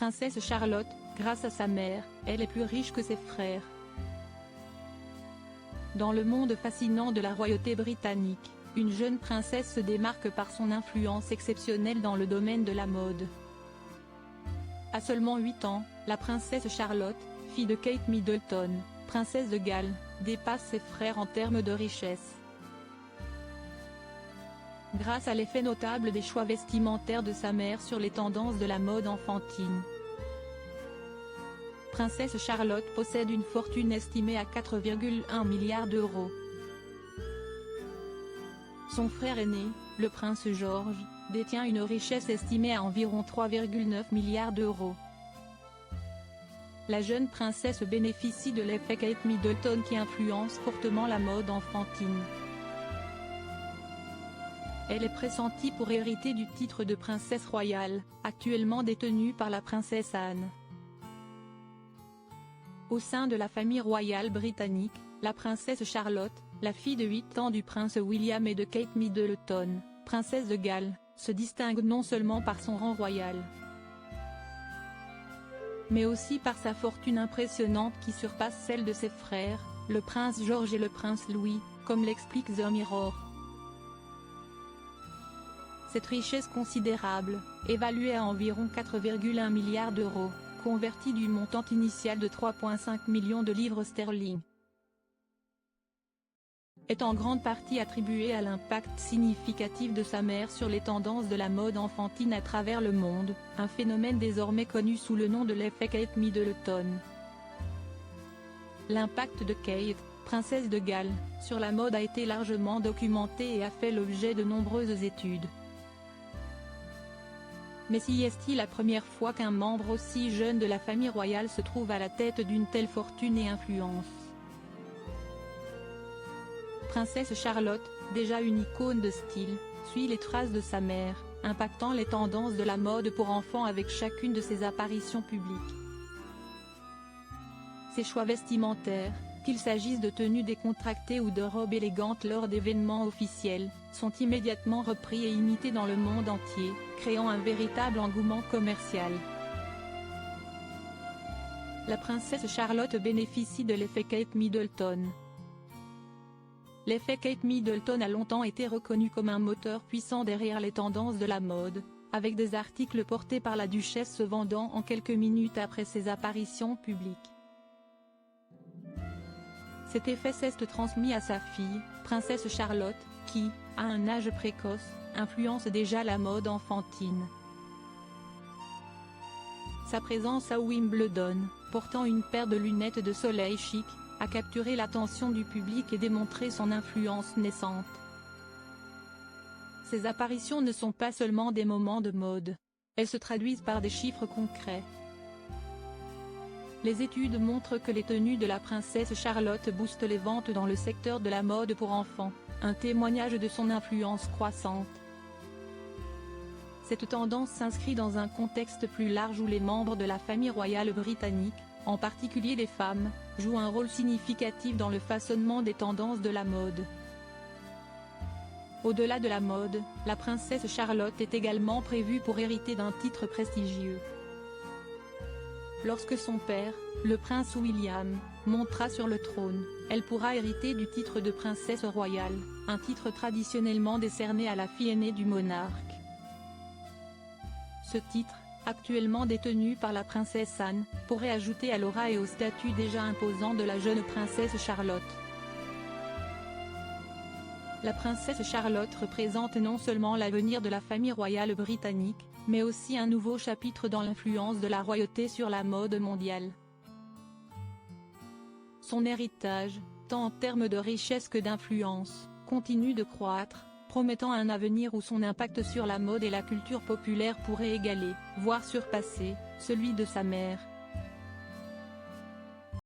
Princesse Charlotte, grâce à sa mère, elle est plus riche que ses frères. Dans le monde fascinant de la royauté britannique, une jeune princesse se démarque par son influence exceptionnelle dans le domaine de la mode. À seulement 8 ans, la princesse Charlotte, fille de Kate Middleton, princesse de Galles, dépasse ses frères en termes de richesse. Grâce à l'effet notable des choix vestimentaires de sa mère sur les tendances de la mode enfantine. Princesse Charlotte possède une fortune estimée à 4,1 milliards d'euros. Son frère aîné, le prince George, détient une richesse estimée à environ 3,9 milliards d'euros. La jeune princesse bénéficie de l'effet Kate Middleton qui influence fortement la mode enfantine. Elle est pressentie pour hériter du titre de princesse royale, actuellement détenu par la princesse Anne. Au sein de la famille royale britannique, la princesse Charlotte, la fille de 8 ans du prince William et de Kate Middleton, princesse de Galles, se distingue non seulement par son rang royal, mais aussi par sa fortune impressionnante qui surpasse celle de ses frères, le prince George et le prince Louis, comme l'explique The Mirror. Cette richesse considérable, évaluée à environ 4,1 milliards d'euros, convertie du montant initial de 3,5 millions de livres sterling, est en grande partie attribuée à l'impact significatif de sa mère sur les tendances de la mode enfantine à travers le monde, un phénomène désormais connu sous le nom de l'effet Kate Middleton. L'impact de Kate, princesse de Galles, sur la mode a été largement documenté et a fait l'objet de nombreuses études. Mais si est-il la première fois qu'un membre aussi jeune de la famille royale se trouve à la tête d'une telle fortune et influence? Princesse Charlotte, déjà une icône de style, suit les traces de sa mère, impactant les tendances de la mode pour enfants avec chacune de ses apparitions publiques. Ses choix vestimentaires, qu'il s'agisse de tenues décontractées ou de robes élégantes lors d'événements officiels, sont immédiatement repris et imités dans le monde entier, créant un véritable engouement commercial. La princesse Charlotte bénéficie de l'effet Kate Middleton. L'effet Kate Middleton a longtemps été reconnu comme un moteur puissant derrière les tendances de la mode, avec des articles portés par la duchesse se vendant en quelques minutes après ses apparitions publiques. Cet effet s'est transmis à sa fille, princesse Charlotte, qui, à un âge précoce, influence déjà la mode enfantine. Sa présence à Wimbledon, portant une paire de lunettes de soleil chic, a capturé l'attention du public et démontré son influence naissante. Ces apparitions ne sont pas seulement des moments de mode. Elles se traduisent par des chiffres concrets. Les études montrent que les tenues de la princesse Charlotte boostent les ventes dans le secteur de la mode pour enfants, un témoignage de son influence croissante. Cette tendance s'inscrit dans un contexte plus large où les membres de la famille royale britannique, en particulier les femmes, jouent un rôle significatif dans le façonnement des tendances de la mode. Au-delà de la mode, la princesse Charlotte est également prévue pour hériter d'un titre prestigieux. Lorsque son père, le prince William, montera sur le trône, elle pourra hériter du titre de princesse royale, un titre traditionnellement décerné à la fille aînée du monarque. Ce titre, actuellement détenu par la princesse Anne, pourrait ajouter à l'aura et au statut déjà imposant de la jeune princesse Charlotte. La princesse Charlotte représente non seulement l'avenir de la famille royale britannique, mais aussi un nouveau chapitre dans l'influence de la royauté sur la mode mondiale. Son héritage, tant en termes de richesse que d'influence, continue de croître, promettant un avenir où son impact sur la mode et la culture populaire pourrait égaler, voire surpasser, celui de sa mère.